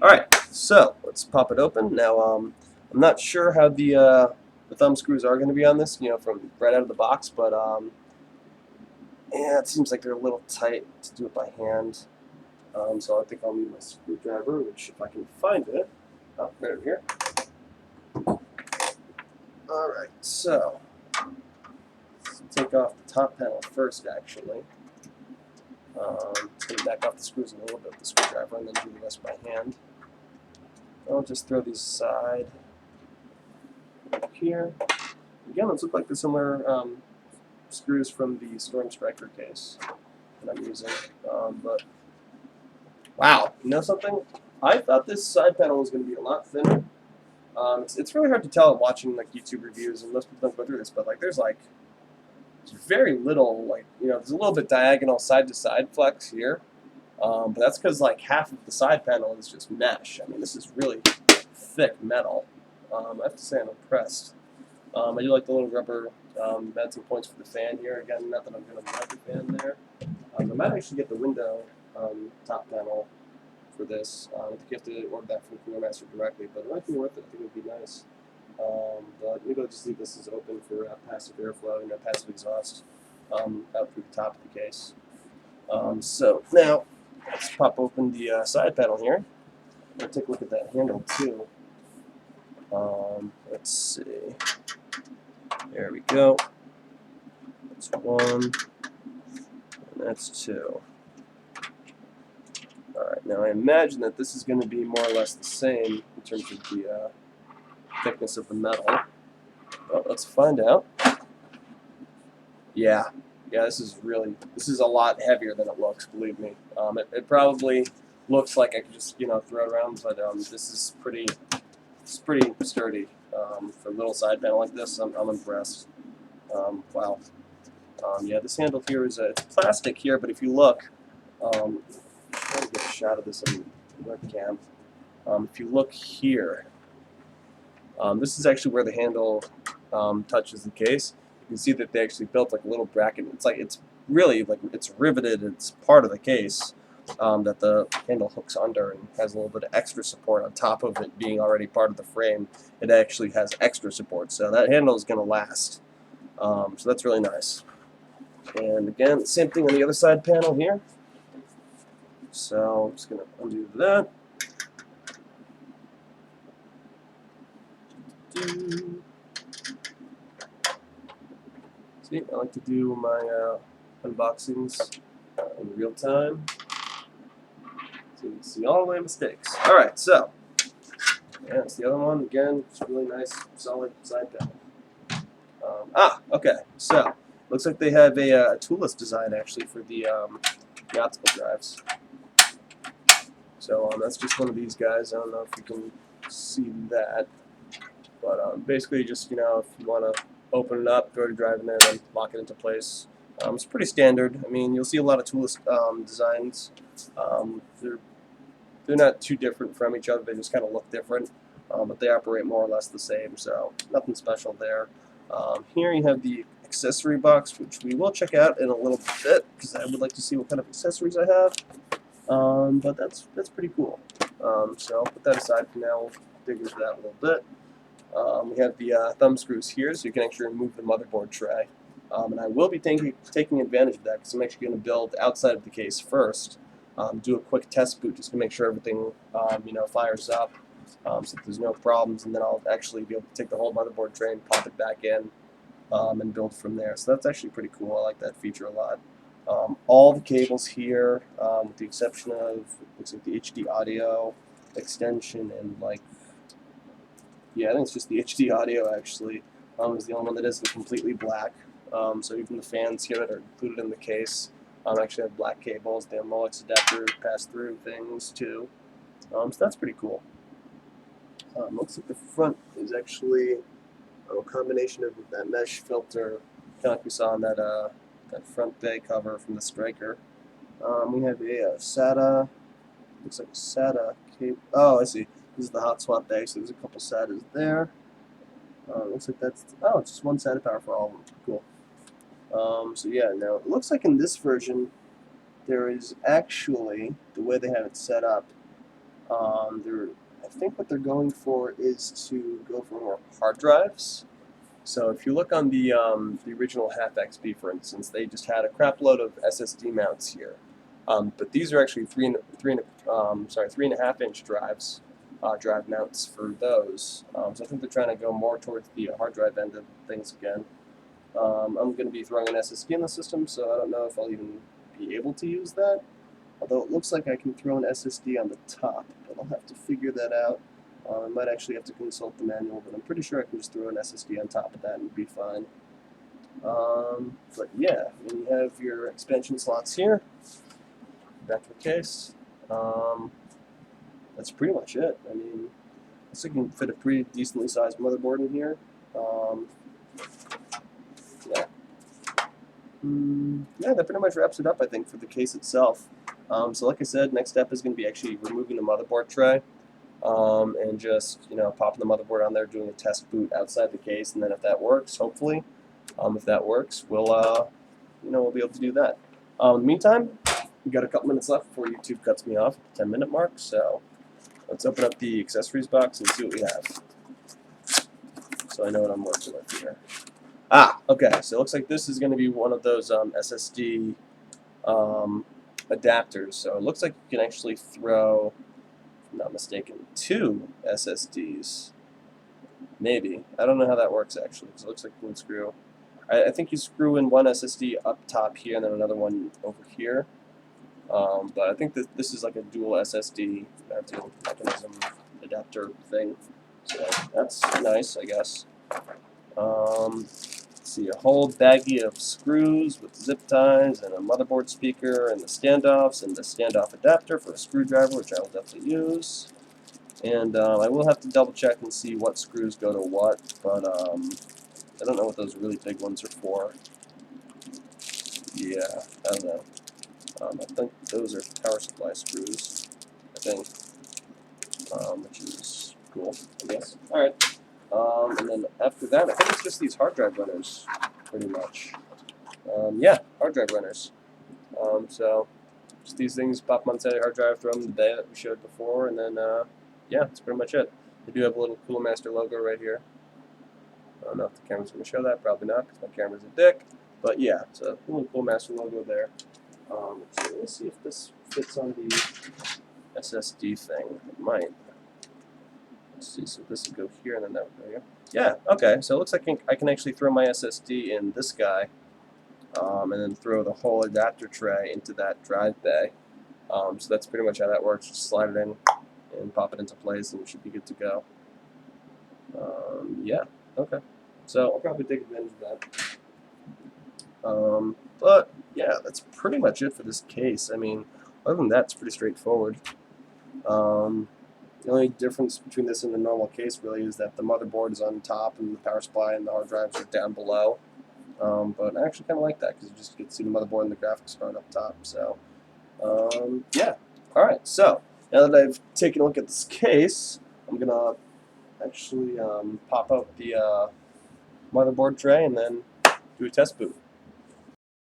Alright, so let's pop it open. Now, I'm not sure how the thumb screws are going to be on this, from right out of the box, but yeah, it seems like they're a little tight to do it by hand. So I think I'll need my screwdriver, which if I can find it, right over here. Alright, so let's take off the top panel first, actually. Just going to back off the screws a little bit with the screwdriver and then do the rest by hand. I'll just throw these aside here. Again, those look like the similar screws from the Storm Striker case that I'm using. But wow, you know something? I thought this side panel was going to be a lot thinner. It's really hard to tell watching like YouTube reviews, and most people don't go through this, but like there's very little, there's a little bit diagonal side to side flex here, but that's because like half of the side panel is just mesh. I mean, this is really thick metal. I have to say I'm impressed. I do like the little rubber mounting points for the fan here. Again, not that I'm going to mount the fan there. I might actually get the window top panel for this. I think you have to order that from Cooler Master directly, but it might be worth it. I think it would be nice. But maybe I'll just leave this as open for passive airflow, passive exhaust out through the top of the case. So now let's pop open the side panel here. I'll take a look at that handle too. Let's see. There we go. That's one, and that's two. Alright, now I imagine that this is going to be more or less the same in terms of the thickness of the metal. But let's find out. Yeah, this is a lot heavier than it looks, believe me. It probably looks like I could just, throw it around, but this is pretty sturdy. For a little side panel like this, I'm impressed. Wow. Yeah, this handle here is it's plastic here, but if you look, I'm trying to get a shot of this on the webcam. If you look here, this is actually where the handle touches the case. You can see that they actually built like a little bracket. It's really like it's riveted. It's part of the case that the handle hooks under and has a little bit of extra support on top of it being already part of the frame. It actually has extra support, so that handle is going to last. So that's really nice. And again, same thing on the other side panel here. So I'm just going to undo that. See, I like to do my unboxings in real time, so you can see all my mistakes. Alright, so, yeah, it's the other one. Again, it's really nice, solid side panel. Okay, so, looks like they have a toolless design, actually, for the optical drives. So, that's just one of these guys. I don't know if you can see that. But basically, just, if you want to open it up, throw the drive in there, then lock it into place. It's pretty standard. I mean, you'll see a lot of toolless designs. They're not too different from each other. They just kind of look different, but they operate more or less the same. So nothing special there. Here you have the accessory box, which we will check out in a little bit because I would like to see what kind of accessories I have. But that's pretty cool. So I'll put that aside for now. We'll dig into that a little bit. We have the thumb screws here, so you can actually remove the motherboard tray. And I will be taking advantage of that because I'm actually going to build outside of the case first. Do a quick test boot just to make sure everything fires up, so that there's no problems, and then I'll actually be able to take the whole motherboard tray and pop it back in and build from there. So that's actually pretty cool. I like that feature a lot. All the cables here, with the exception of looks like the HD audio extension and yeah, I think it's just the HD audio actually is the only one that isn't completely black. So even the fans here that are included in the case actually have black cables. They have Molex adapter pass-through things too. So that's pretty cool. Looks like the front is actually a combination of that mesh filter, kind of like we saw on that front bay cover from the Striker. We have a SATA. Looks like a SATA cable. Oh, I see. This is the hot swap bay, so there's a couple SATAs there. Looks like it's just one SATA power for all of them. Cool. So yeah, now it looks like in this version there is actually, the way they have it set up, I think what they're going for is to go for more hard drives. So if you look on the original HAF-XB, for instance, they just had a crap load of SSD mounts here. But these are actually 3.5-inch drives, drive mounts for those. So I think they're trying to go more towards the hard drive end of things again. I'm going to be throwing an SSD in the system, so I don't know if I'll even be able to use that. Although it looks like I can throw an SSD on the top, but I'll have to figure that out. I might actually have to consult the manual, but I'm pretty sure I can just throw an SSD on top of that and be fine. But yeah, then you have your expansion slots here. Back to the case. That's pretty much it. I mean, looks like you can fit a pretty decently sized motherboard in here. Yeah. Yeah, that pretty much wraps it up, I think, for the case itself. So like I said, next step is going to be actually removing the motherboard tray. And just, popping the motherboard on there, doing a test boot outside the case, and then if that works, hopefully, if that works, we'll be able to do that. In the meantime, we've got a couple minutes left before YouTube cuts me off at the 10-minute mark, so let's open up the accessories box and see what we have. So I know what I'm working with here. Okay, so it looks like this is going to be one of those SSD adapters. So it looks like you can actually throw, if I'm not mistaken, 2 SSDs. Maybe. I don't know how that works actually, because it looks like you can screw. I think you screw in one SSD up top here and then another one over here. But I think that this is like a dual SSD mounting mechanism adapter thing. So that's nice, I guess. Let's see, a whole baggie of screws with zip ties and a motherboard speaker and the standoffs and the standoff adapter for a screwdriver, which I will definitely use. And I will have to double check and see what screws go to what, but I don't know what those really big ones are for. Yeah, I don't know. I think those are power supply screws, I think, which is cool, I guess. Alright, and then after that, I think it's just these hard drive runners, pretty much. Yeah, hard drive runners. So, just these things, pop them on the hard drive, throw them in the bay that we showed before, and then, yeah, that's pretty much it. They do have a little Cool Master logo right here. I don't know if the camera's going to show that, probably not, because my camera's a dick. But yeah, it's a little Cool Master logo there. So let's see if this fits on the SSD thing. It might. Let's see, so this would go here and then that would go here. Yeah, okay, so it looks like I can actually throw my SSD in this guy, and then throw the whole adapter tray into that drive bay. So that's pretty much how that works. Just slide it in and pop it into place and it should be good to go. Yeah, okay. So I'll probably take advantage of that. But yeah, that's pretty much it for this case. I mean, other than that, it's pretty straightforward. The only difference between this and the normal case really is that the motherboard is on top and the power supply and the hard drives are down below. But I actually kind of like that because you just get to see the motherboard and the graphics card up top. So, yeah. Alright, so now that I've taken a look at this case, I'm going to actually pop out the motherboard tray and then do a test boot.